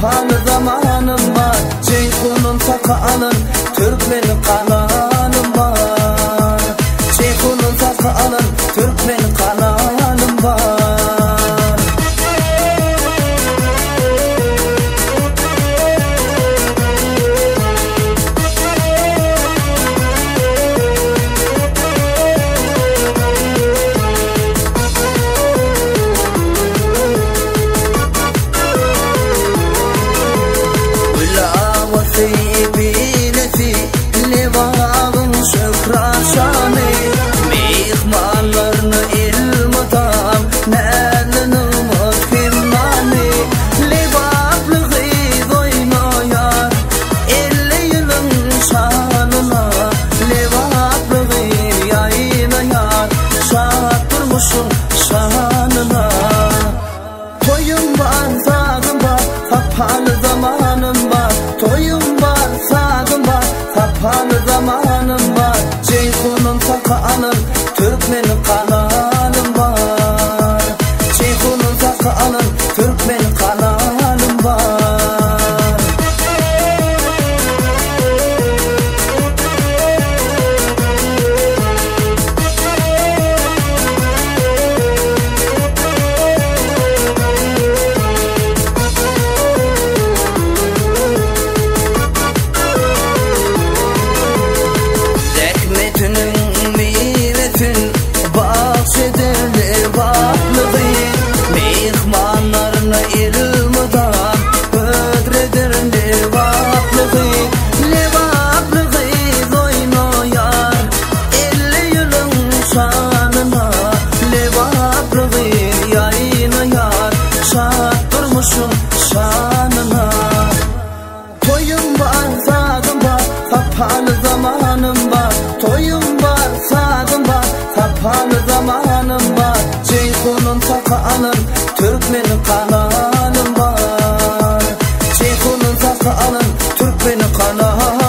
Sapalı zamanım var, Ceyhun'un sakalın, Türkmen kanalım var. Ceyhun'un sakalın, Türkmen kanalım var. Şanına toyum var, sazım var, sapalı zamanım var. Toyum var, sazım var, sapalı zamanım var. Ceyhun'un sakalın, Türkmen kanalım var. Ceyhun'un sakalın, Türkmen kanalım var. Şanına toyum var, sazım var, sapalı zamanım var. Toyum var, sazım var, sapalı zamanım var. Ceyhun'un sakalın, Türkmen kanalım var. Ceyhun'un sakalın, Türkmen kanalım.